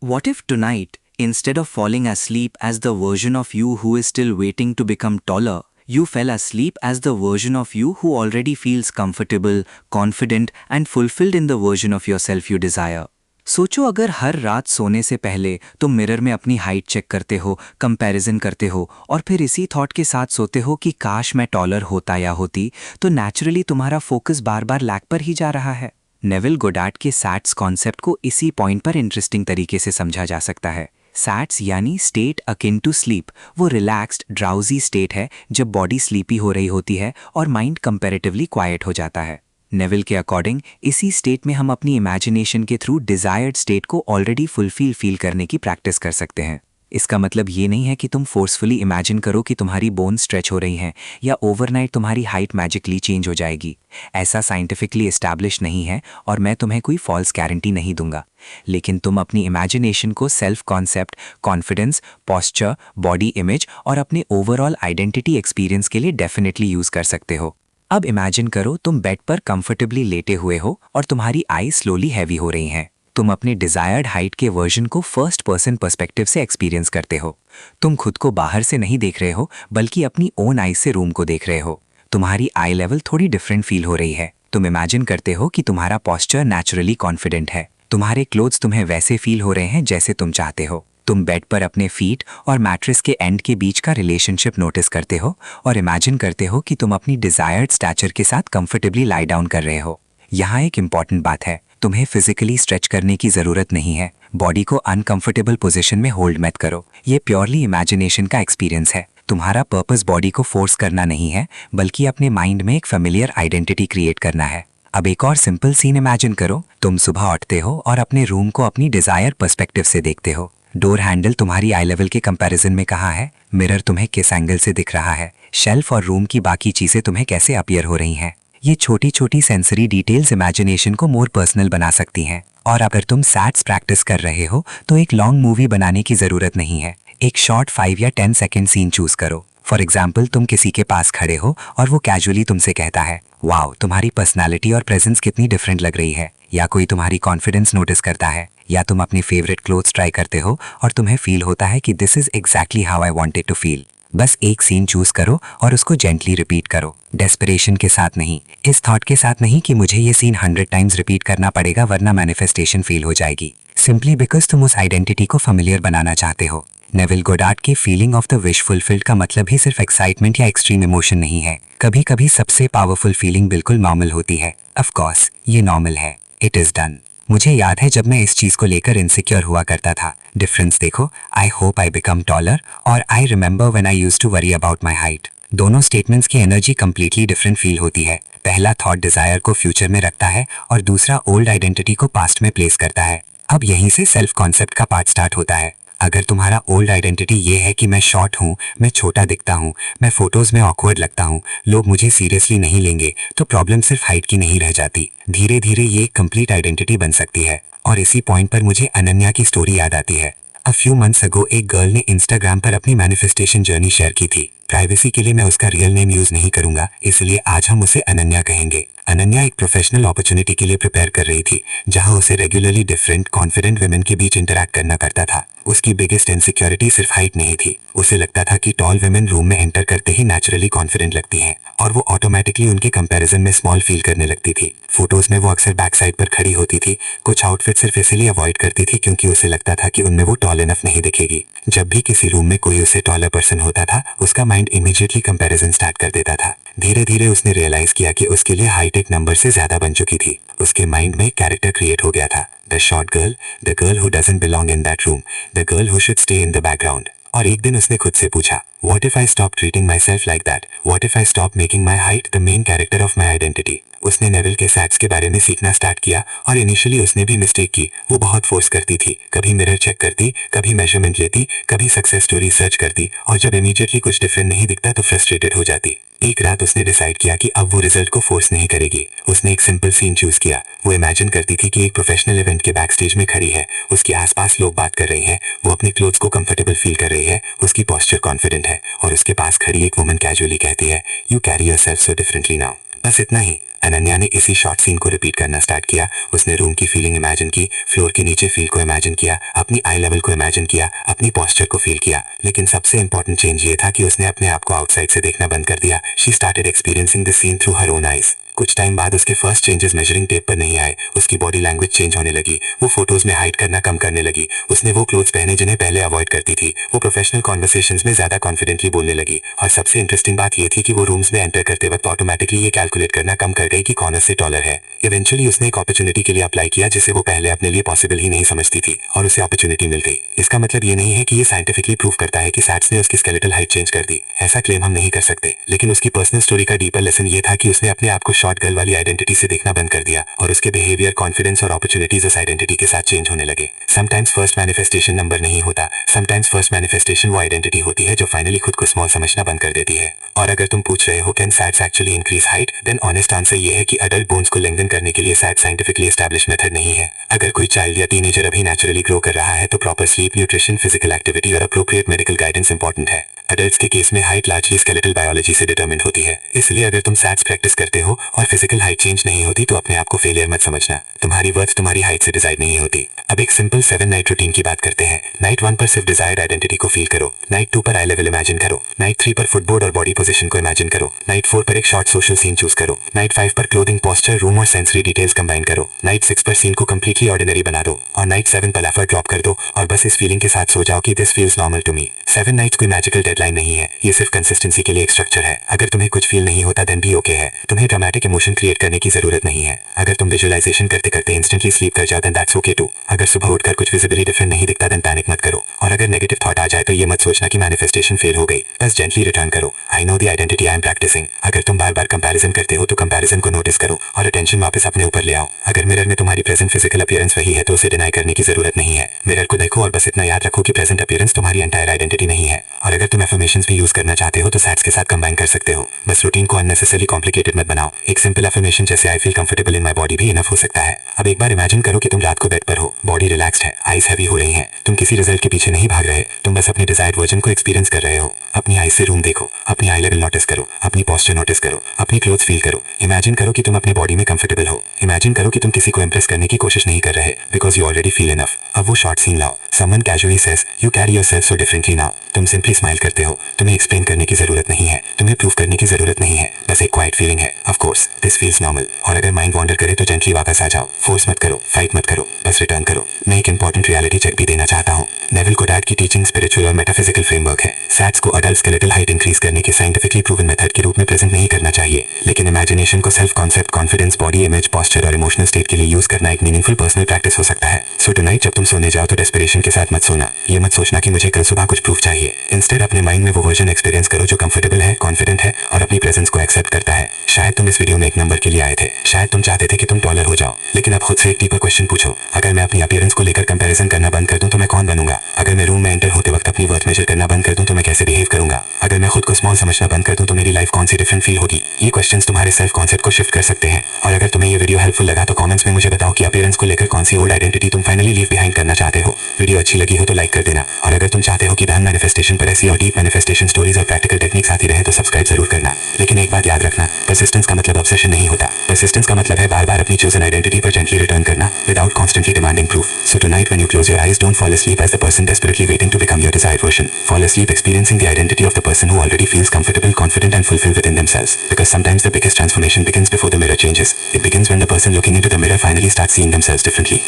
What if tonight, instead of falling asleep as the version of you who is still waiting to become taller, you fell asleep as the version of you who already feels comfortable, confident and fulfilled in the version of yourself you desire? सोचो अगर हर रात सोने से पहले तुम mirror में अपनी height check करते हो, कंपैरिजन करते हो और फिर इसी थॉट के साथ सोते हो कि काश मैं टॉलर होता या होती, तो नेचुरली तुम्हारा फोकस बार बार लैग पर ही जा रहा है। नेविल गोडार्ड के सैट्स कॉन्सेप्ट को इसी पॉइंट पर इंटरेस्टिंग तरीके से समझा जा सकता है। सैट्स यानी स्टेट अकिन टू स्लीप, वो रिलैक्स्ड ड्राउजी स्टेट है जब बॉडी स्लीपी हो रही होती है और माइंड कंपैरेटिवली क्वाइट हो जाता है। नेविल के अकॉर्डिंग इसी स्टेट में हम अपनी इमेजिनेशन के थ्रू डिजायर्ड स्टेट को ऑलरेडी फुलफिल फील करने की प्रैक्टिस कर सकते हैं। इसका मतलब ये नहीं है कि तुम फोर्सफुली इमेजिन करो कि तुम्हारी बोन स्ट्रेच हो रही हैं या ओवरनाइट तुम्हारी हाइट मैजिकली चेंज हो जाएगी। ऐसा साइंटिफिकली एस्टैब्लिश नहीं है और मैं तुम्हें कोई फॉल्स गारंटी नहीं दूंगा। लेकिन तुम अपनी इमेजिनेशन को self concept, confidence, posture, body image और अपने ओवरऑल आइडेंटिटी एक्सपीरियंस के लिए डेफिनेटली यूज कर सकते हो। अब इमेजिन करो तुम बेड पर कंफर्टेबली लेटे हुए हो और तुम्हारी आई स्लोली हैवी हो रही हैं। तुम अपने डिजायर्ड हाइट के वर्जन को फर्स्ट पर्सन पर्सपेक्टिव से एक्सपीरियंस करते हो। तुम खुद को बाहर से नहीं देख रहे हो बल्कि अपनी ओन आई से रूम को देख रहे हो। तुम्हारी आई लेवल थोड़ी डिफरेंट फील हो रही है। तुम इमेजिन करते हो कि तुम्हारा पोस्चर नेचुरली कॉन्फिडेंट है। तुम्हारे क्लोथ्स तुम्हें वैसे फील हो रहे हैं जैसे तुम चाहते हो। तुम बेड पर अपने फीट और मैट्रेस के एंड के बीच का रिलेशनशिप नोटिस करते हो और इमेजिन करते हो कि तुम अपनी डिजायर्ड स्टैचर के साथ कंफर्टेबली लाई डाउन कर रहे हो। यहाँ एक इंपॉर्टेंट बात है, तुम्हें फिजिकली स्ट्रेच करने की जरूरत नहीं है। बॉडी को अनकंफर्टेबल पोजीशन में होल्ड मत करो। ये प्योरली इमेजिनेशन का एक्सपीरियंस है। तुम्हारा पर्पस बॉडी को फोर्स करना नहीं है बल्कि अपने माइंड में एक फेमिलियर आइडेंटिटी क्रिएट करना है। अब एक और सिंपल सीन इमेजिन करो। तुम सुबह उठते हो और अपने रूम को अपनी डिजायर पर्सपेक्टिव से देखते हो। डोर हैंडल तुम्हारी आई लेवल के कंपैरिजन में कहाँ है? मिरर तुम्हें किस एंगल से दिख रहा है? शेल्फ और रूम की बाकी चीजें तुम्हें कैसे अपीयर हो रही हैं? ये छोटी छोटी सेंसरी डिटेल्स इमेजिनेशन को मोर पर्सनल बना सकती हैं। और अगर तुम सैट्स प्रैक्टिस कर रहे हो तो एक लॉन्ग मूवी बनाने की जरूरत नहीं है। एक शॉर्ट 5 या 10 सेकेंड सीन चूज करो। फॉर एग्जाम्पल, तुम किसी के पास खड़े हो और वो कैजुअली तुमसे कहता है, वाओ तुम्हारी पर्सनालिटी और प्रेजेंस कितनी डिफरेंट लग रही है। या कोई तुम्हारी कॉन्फिडेंस नोटिस करता है। या तुम अपनी फेवरेट क्लोथ्स ट्राई करते हो और तुम्हें फील होता है कि this is exactly how I wanted to feel. बस एक सीन चूज करो और उसको जेंटली रिपीट करो। डेस्परेशन के साथ नहीं, इस थॉट के साथ नहीं कि मुझे ये सीन 100 टाइम्स रिपीट करना पड़ेगा वरना मैनिफेस्टेशन फील हो जाएगी। सिंपली बिकॉज तुम उस आइडेंटिटी को फेमिलियर बनाना चाहते हो। नेविल गोडार्ड के feeling of the wish fulfilled का मतलब ही सिर्फ एक्साइटमेंट या एक्सट्रीम इमोशन नहीं है। कभी कभी सबसे पावरफुल फीलिंग बिल्कुल नॉर्मल होती है। ऑफ कोर्स ये नॉर्मल है। It is done. मुझे याद है जब मैं इस चीज को लेकर इनसिक्योर हुआ करता था। डिफरेंस देखो, I hope I become taller और I remember when I used to worry about my height. दोनों स्टेटमेंट्स की एनर्जी कंप्लीटली डिफरेंट फील होती है। पहला थॉट डिजायर को फ्यूचर में रखता है और दूसरा ओल्ड आइडेंटिटी को पास्ट में प्लेस करता है। अब यहीं से सेल्फ कॉन्सेप्ट का पार्ट स्टार्ट होता है। अगर तुम्हारा ओल्ड आइडेंटिटी ये है कि मैं शॉर्ट हूँ, मैं छोटा दिखता हूँ, मैं फोटोज में ऑकवर्ड लगता हूँ, लोग मुझे सीरियसली नहीं लेंगे, तो प्रॉब्लम सिर्फ हाइट की नहीं रह जाती। धीरे धीरे ये कंप्लीट आइडेंटिटी बन सकती है। और इसी पॉइंट पर मुझे अनन्या की स्टोरी याद आती है। अ फ्यू मंथ्स अगो एक गर्ल ने इंस्टाग्राम पर अपनी मैनिफेस्टेशन जर्नी शेयर की थी। प्राइवेसी के लिए मैं उसका रियल नेम यूज नहीं करूंगा, इसलिए आज हम उसे अनन्या कहेंगे। अनन्या एक प्रोफेशनल अपॉर्चुनिटी के लिए प्रिपेयर कर रही थी जहां उसे रेगुलरली डिफरेंट कॉन्फिडेंट वुमेन के बीच इंटरैक्ट करना पड़ता था। उसकी बिगेस्ट इनसिक्योरिटी सिर्फ हाइट नहीं थी। उसे लगता था कि टॉल वुमेन रूम में एंटर करते ही नेचुरली कॉन्फिडेंट लगती हैं और वो ऑटोमेटिकली उनके कंपैरिजन में स्मॉल फील करने लगती थी। फोटोज में वो अक्सर बैक साइड पर खड़ी होती थी। कुछ आउटफिट सिर्फ इसीलिए अवॉइड करती थी क्योंकि उसे लगता था कि उनमें वो टॉल इनफ नहीं दिखेगी। जब भी किसी रूम में कोई उससे टॉलर पर्सन होता था, उसका माइंड इमीडिएटली कंपैरिजन स्टार्ट कर देता था। धीरे धीरे उसने रियलाइज किया कि उसके लिए हाइट एक नंबर से ज्यादा बन चुकी थी। उसके माइंड में एक कैरेक्टर क्रिएट हो गया था, the short girl, the girl who doesn't belong in that room, the girl who should stay in the background. और एक दिन उसने खुद से पूछा, what if I stop treating my self like that? What if I stop making my height the main character of my identity? उसने Neville के SATS के बारे में सीखना स्टार्ट किया और इनिशियली उसने भी मिस्टेक की। वो बहुत फोर्स करती थी, कभी मिरर चेक करती, कभी मेजरमेंट लेती, कभी सक्सेस स्टोरी सर्च करती और जब इमीडिएटली कुछ डिफरेंट नहीं दिखता तो फ्रस्ट्रेटेड हो जाती। एक रात उसने डिसाइड किया कि अब वो रिजल्ट को फोर्स नहीं करेगी। उसने एक सिंपल सीन चूज किया। वो इमेजिन करती थी कि एक प्रोफेशनल इवेंट के बैक स्टेज में खड़ी है, उसके आसपास लोग बात कर रहे हैं, वो अपने क्लोथ्स को कंफर्टेबल फील कर रही है, उसकी पोस्चर कॉन्फिडेंट है और उसके पास खड़ी एक वुमन कैजुअली कहती है, you carry yourself so differently now. बस इतना ही। अनन्या ने इसी शॉर्ट सीन को रिपीट करना स्टार्ट किया। उसने रूम की फीलिंग इमेजिन की, फ्लोर के नीचे फील को इमेजिन किया, अपनी आई लेवल को इमेजिन किया, अपनी पोस्चर को फील किया। लेकिन सबसे इंपॉर्टेंट चेंज ये था कि उसने अपने आप को आउटसाइड से देखना बंद कर दिया। She started experiencing the seen through her own eyes. कुछ टाइम बाद उसके फर्स्ट चेंजेस मेजरिंग टेप पर नहीं आए। उसकी बॉडी लैंग्वेज चेंज होने लगी। वो फोटोज में हाइड करना कम करने लगी। उसने वो क्लोथ्स पहने जिन्हें पहले अवॉइड करती थी। वो प्रोफेशनल कॉन्वर्सेशंस में ज्यादा कॉन्फिडेंटली बोलने लगी। और सबसे इंटरेस्टिंग बात ये थी कि वो रूम्स में एंटर करते वक्त ऑटोमेटिकली ये कैलकुलेट करना कम कर गई कि कौन उससे टॉलर है। इवेंचुअली उसने एक अपॉर्चुनिटी के लिए अप्लाई किया जिसे वो पहले अपने लिए पॉसिबल ही नहीं समझती थी, और उसे अपॉर्चुनिटी मिल गई। इसका मतलब ये नहीं है कि ये साइंटिफिकली प्रूव करता है कि सैट्स ने उसकी स्केलेटल हाइट चेंज कर दी। ऐसा क्लेम हम नहीं कर सकते, लेकिन उसकी पर्सनल स्टोरी का डीपर लेसन ये था कि उसने अपने आप को शॉर्ट गर्ल वाली आइडेंटिटी से देखना बंद कर दिया, और उसके बिहेवियर, कॉन्फिडेंस और अपॉर्चुनिटीज उस आइडेंटिटी के साथ चेंज होने लगे। समटाइम्स फर्स्ट मैनिफेस्टेशन नंबर नहीं होता, समटाइम्स फर्स्ट मैनिफेस्टेशन वो आइडेंटिटी होती है जो फाइनली खुद को स्मॉल समझना बंद कर देती है। और अगर तुम पूछ रहे हो कैन सैट्स actually increase height, then honest answer ये है कि अडल्ट बोन्स को लेंथन करने के लिए सैट साइंटिफिकली एस्टैब्लिश मेथड नहीं है। अगर कोई चाइल्ड या टीनेजर अभी नेचुरली ग्रो कर रहा है तो proper sleep, nutrition, physical activity और अप्रोप्रिएट मेडिकल गाइडेंस इंपॉर्टेंट है। अडल्ट्स के केस में हाइट लार्जली स्केलेटल बायोलॉजी से डिटरमिन्ड होती है। इसलिए अगर तुम सैट्स प्रैक्टिस करते हो और फिजिकल हाइट चेंज नहीं होती तो अपने आप को फेलियर मत समझना। तुम्हारी वर्थ तुम्हारी हाइट से डिसाइड नहीं होती। अब एक सिंपल 7 नाइट रूटीन की बात करते हैं। नाइट 1 पर सिर्फ डिजायर्ड आइडेंटिटी को फील करो। नाइट 2 पर आई लेवल इमेजिन करो। नाइट 3 पर फुटबोर्ड और बॉडी पोजीशन को इमेजिन करो। नाइट 4 पर एक शॉर्ट सोशल सीन चूज करो। नाइट 5 पर क्लोथिंग, पोस्चर, रूम और सेंसरी डिटेल्स कंबाइन करो। नाइट 6 पर सीन को कंप्लीटली ऑर्डिनरी बना दो। और नाइट 7 पर एफर्ट ड्रॉप कर दो और बस इस फीलिंग के साथ सो जाओ कि this feels normal to me. 7 nights कोई मैजिकल डेडलाइन नहीं है, ये सिर्फ कंसिस्टेंसी के लिए एक स्ट्रक्चर है। अगर तुम्हें कुछ फील नहीं होता देन भी ओके है। तुम्हें ड्रामेटिक इमोशन क्रिएट करने की जरूरत नहीं है। अगर तुम विजुअलाइजेशन करते करते इंस्टेंटली स्लीप कर जाओ देन दैट्स ओके टू। अगर सुबह उठकर कुछ विजिबली डिफरेंट नहीं दिखता देन पैनिक मत करो। और अगर नेगेटिव थॉट आ जाए तो ये मत सोचना कि मैनिफेस्टेशन फेल हो गई, बस जेंटली रिटर्न करो। I know the identity I am practising. अगर तुम बार बार कंपैरिजन करते हो तो कंपैरिजन को नोटिस करो और अटेंशन वापस अपने ऊपर ले आओ। अगर मिरर में तुम्हारी प्रेजेंट फिजिकल अपीयरेंस वही है तो उसे डिनाई करने की जरूरत नहीं है। मिरर को देखो और बस इतना याद रखो कि प्रेजेंट अपीयरेंस तुम्हारी एंटायर आइडेंटिटी नहीं है। और अगर तुम एफर्मेशंस भी यूज करना चाहते हो तो सैट्स के साथ कंबाइन कर सकते हो। बस रूटीन को अननेसेसरी कॉम्प्लिकेटेड मत बनाओ। एक सिंपल एफर्मेशन जैसे I feel comfortable in my body भी इनफ हो सकता है। अब एक बार इमेजिन करो कि तुम रात को बेड पर हो, बॉडी रिलैक्स्ड है, आईज हैवी हो रही हैं। तुम किसी रिजल्ट के पीछे नहीं भाग रहे, तुम बस अपने डिजायर्ड वर्जन को एक्सपीरियंस कर रहे हो। अपनी आईज से रूम देखो, अपनी आई लेवल नोटिस करो, अपनी पोस्चर नोटिस करो, अपनी क्लोथ फील करो। इमेजिन करो कि तुम अपने बॉडी में कंफर्टेबल हो। इमेजिन करो कि तुम किसी को इंप्रेस करने की कोशिश नहीं कर रहे because you already feel enough. अब वो शॉर्ट सीन लाओ। Someone casually says you carry yourself so differently now. तुम सिंपली स्माइल करते हो। तुम्हें एक्सप्लेन करने की जरूरत नहीं है, तुम्हें प्रूव करने की जरूरत नहीं है, बस एक क्वाइट फीलिंग है। Of course this feels normal. और अगर माइंड वॉन्डर करे तो जेंटली वापस आ जाओ। फोर्स मत करो, फाइट मत करो, बस रिटर्न करो। मैं एक इंपॉर्टेंट रियलिटी चेक भी देना चाहता हूँ। नेविल गोडार्ड की टीचिंग स्पिरिचुअल और मेटाफिजिकल फ्रेमवर्क है। सैट्स को अडल्ट स्केलेटल हाइट इंक्रीज करने के साइंटिफिकली प्रूवन मेथड के रूप में प्रेजेंट नहीं करना चाहिए, लेकिन इमेजिनेशन को self concept, confidence, body image, posture और इमोशनल स्टेट के लिए यूज करना एक मीनिंगफुल पर्सनल प्रैक्टिस हो सकता है। सो टुनाइट जब तुम सोने जाओ तो डेस्परेशन के साथ मत सोना। ये मत सोचना कि मुझे कल सुबह कुछ प्रूफ चाहिए। इंस्टेड अपने माइंड में वो वर्जन एक्सपीरियंस करो जो कंफर्टेबल है, कॉन्फिडेंट है और अपनी प्रेजेंस को एक्सेप्ट करता है। शायद तुम इस वीडियो में एक नंबर के लिए आए थे, शायद तुम चाहते थे कि तुम टॉलर हो जाओ, लेकिन अब खुद से एक डीपर क्वेश्चन पूछो। अगर मैं अपनी अपीयरेंस को लेकर कंपैरिजन करना बंद कर दूं तो मैं कौन बनूंगा? अगर मैं रूम में एंटर होते वक्त अपनी वर्थ मेजर करना बंद कर दूं तो मैं कैसे बिहेव करूंगा? अगर मैं खुद को स्मॉल समझना बंद कर दूं तो मेरी लाइफ कौन सी डिफरेंट फील होगी? ये क्वेश्चंस तुम्हारे सेल्फ कॉन्सेप्ट को शिफ्ट कर सकते हैं। और अगर तुम्हें ये वीडियो हेल्पफुल लगा तो कमेंट्स में मुझे बताओ कि अपीयरेंस को लेकर कौन सी ओल्ड आइडेंटिटी तुम फाइनली लीव बिहाइंड करना चाहते हो। वीडियो अच्छी लगी हो तो लाइक कर देना, और अगर तुम चाहते हो कि ध्यान मैनिफेस्टेशन पर ऐसी और डीप मैनिफेस्टेशन स्टोरीज और प्रैक्टिकल टेक्निक्स आती रहे तो सब्सक्राइब जरूर करना। लेकिन एक बात याद रखना, परसिस्टेंस का मतलब ऑब्सेशन नहीं होता। परसिस्टेंस का मतलब है बार बार अपनी चोजन आइडेंटिटी पर जेंटली रिटर्न करना without constantly demanding proof. So tonight when you close your eyes don't fall asleep as the person desperately waiting to become your desired version. Fall asleep experiencing the identity of the person who already feels comfortable, confident and fulfilled within themselves. Because sometimes the biggest transformation begins before the mirror changes. It begins when the person looking into the mirror finally starts seeing themselves differently.